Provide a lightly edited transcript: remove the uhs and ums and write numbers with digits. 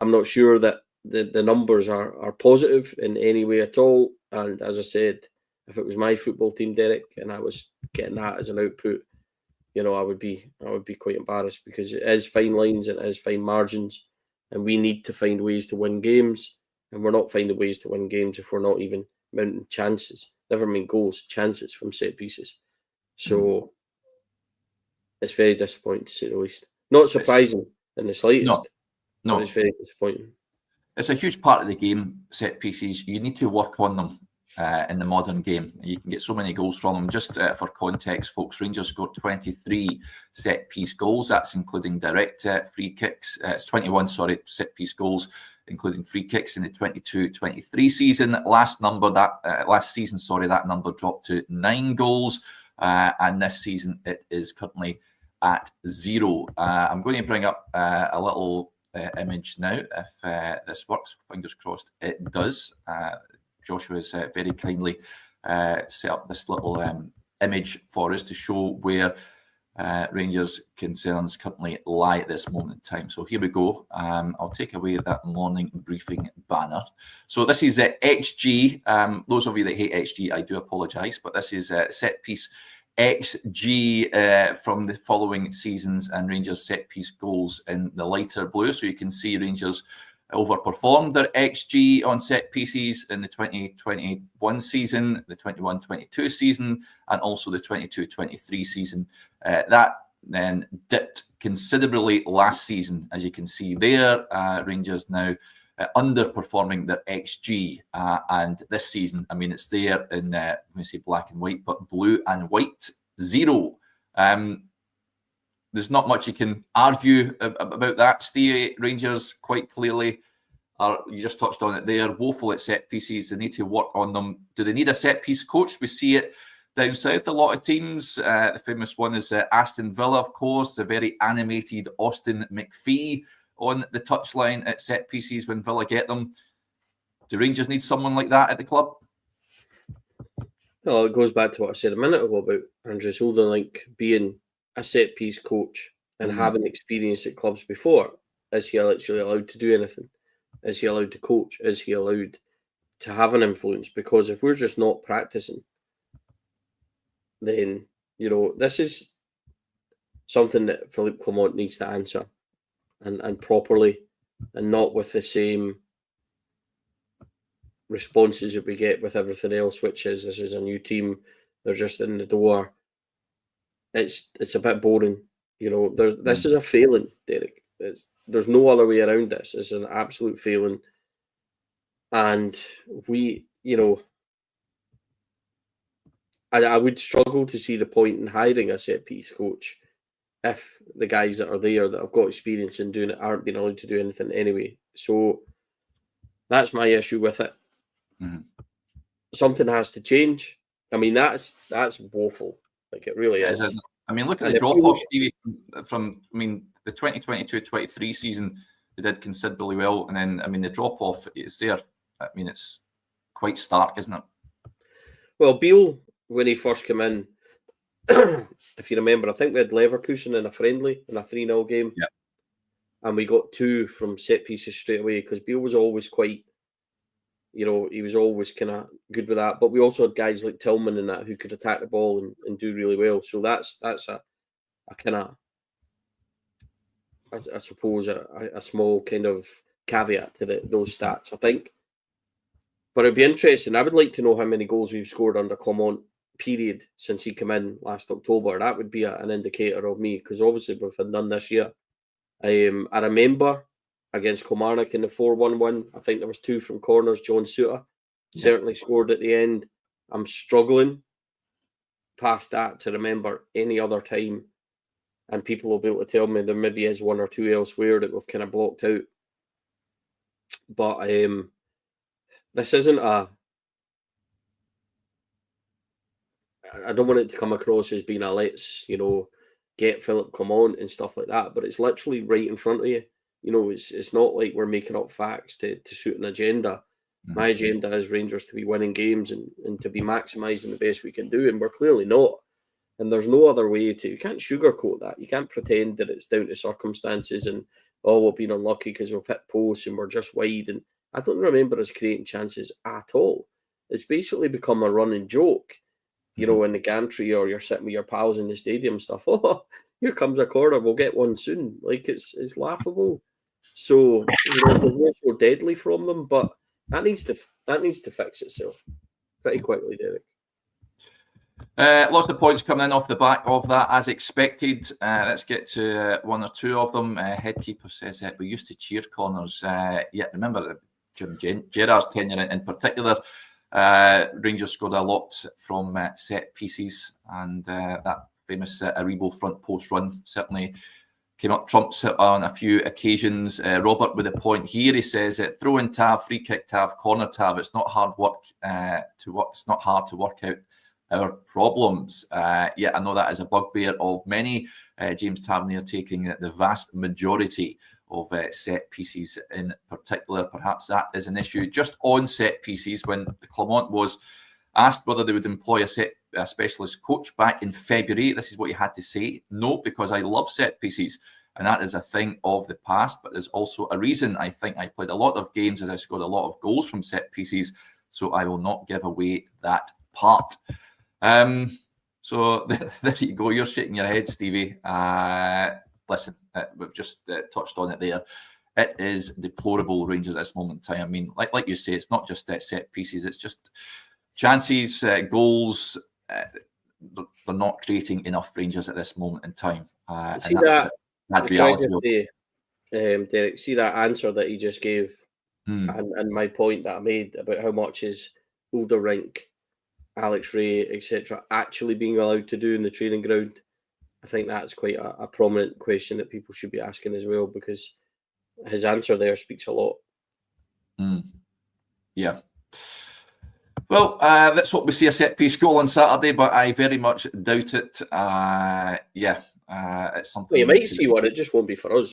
I'm not sure that the numbers are positive in any way at all. And as I said, if it was my football team, Derek, and I was getting that as an output, I would be quite embarrassed, because it is fine lines and it is fine margins, and we need to find ways to win games, and we're not finding ways to win games if we're not even mounting chances. Never mind goals, chances from set pieces. So it's very disappointing, to say the least. Not surprising in the slightest. No, but it's very disappointing. It's a huge part of the game, set pieces. You need to work on them in the modern game. You can get so many goals from them. Just for context, folks, Rangers scored 23 set-piece goals. That's including direct free kicks. It's 21, set-piece goals, including free kicks in the 22-23 season. Last season, that number dropped to 9 goals. And this season, it is currently at 0. I'm going to bring up a little image now, if this works. Fingers crossed it does. Joshua has very kindly set up this little image for us to show where Rangers' concerns currently lie at this moment in time. So here we go. I'll take away that morning briefing banner. So this is XG. Those of you that hate XG, I do apologise, but this is set piece XG from the following seasons and Rangers set piece goals in the lighter blue. So you can see Rangers overperformed their XG on set pieces in the 2021 season, the 21-22 season, and also the 22-23 season. That then dipped considerably last season, as you can see there. Rangers now underperforming their XG, and this season, I mean, it's there in when we say black and white, but blue and white, 0. There's not much you can argue about that. Steve, Rangers quite clearly you just touched on it there, woeful at set pieces. They need to work on them. Do they need a set piece coach? We see it down south, a lot of teams. The famous one is Aston Villa, of course, the very animated Austin McPhee on the touchline at set pieces when Villa get them. Do Rangers need someone like that at the club? Well, it goes back to what I said a minute ago about Andries Oldenlink being a set piece coach and having experience at clubs before. Is he actually allowed to do anything? Is he allowed to coach? Is he allowed to have an influence? Because if we're just not practicing, then, this is something that Philippe Clement needs to answer and properly, and not with the same responses that we get with everything else, which is this is a new team, they're just in the door. It's a bit boring, this is a failing, Derek. There's no other way around this. It's an absolute failing. And we, I would struggle to see the point in hiring a set piece coach if the guys that are there that have got experience in doing it aren't being allowed to do anything anyway. So that's my issue with it. Something has to change. I mean, that's woeful. Like, it really is. I mean, look at the drop-off, Stevie, from the 2022-23 season, they did considerably well. And then, the drop-off is there. I mean, it's quite stark, isn't it? Well, Beale, when he first came in, if you remember, I think we had Leverkusen in a friendly, in a 3-0 game. Yeah. And we got 2 from set pieces straight away, because Beale was always quite, he was always kind of good with that. But we also had guys like Tillman and that who could attack the ball and do really well. So that's a kind of, I suppose, a small kind of caveat to those stats, I think. But it'd be interesting. I would like to know how many goals we've scored under Clement, period, since he came in last October. That would be an indicator of me, because obviously we've had none this year. I remember against Kilmarnock in the 4-1 win, I think there was 2 from corners. John Suter certainly scored at the end. I'm struggling past that to remember any other time, and people will be able to tell me there maybe is 1 or 2 elsewhere that we've kind of blocked out. But this isn't I don't want it to come across as being a let's, get Philippe Clement and stuff like that, but it's literally right in front of you. It's not like we're making up facts to suit an agenda. My agenda is Rangers to be winning games and to be maximising the best we can do, and we're clearly not. And there's no other way to. You can't sugarcoat that. You can't pretend that it's down to circumstances and oh, we've been unlucky because we've hit posts and we're just wide. And I don't remember us creating chances at all. It's basically become a running joke, you know, in the gantry, or you're sitting with your pals in the stadium stuff. Oh, here comes a corner, we'll get one soon. Like, it's laughable. So, you know, we're so deadly from them, but that needs to fix itself pretty quickly, Derek. Lots of points coming in off the back of that, as expected. Let's get to one or two of them. Headkeeper says we used to cheer corners. Yeah, remember Jim Gerrard's tenure in particular. Rangers scored a lot from set pieces, and that famous Aribo front post run certainly came up trumps on a few occasions. Robert with a point here. He says throw in tab, free kick tab, corner tab. It's not hard work to work. It's not hard to work out our problems. Yeah, I know that is a bugbear of many. James Tavernier taking the vast majority of set pieces in particular. Perhaps that is an issue just on set pieces. When Clement was asked whether they would employ a specialist coach back in February, this is what he had to say: no, because I love set pieces, and that is a thing of the past. But there's also a reason I think I played a lot of games as I scored a lot of goals from set pieces, so I will not give away that part. So there you go. You're shaking your head, Stevie. Listen, we've just touched on it there. It is deplorable, Rangers, at this moment in time. I mean, like you say, it's not just set pieces. It's just chances, goals. They're not creating enough, Rangers, at this moment in time. See and that reality of Derek, see that answer that he just gave, and my point that I made about how much is Ulderink, Alex Ray, etc., actually being allowed to do in the training ground. I think that's quite a prominent question that people should be asking as well, because his answer there speaks a lot. Yeah. Well, let's hope we see a set-piece goal on Saturday, but I very much doubt it. It's something... Well, you might see one, it just won't be for us.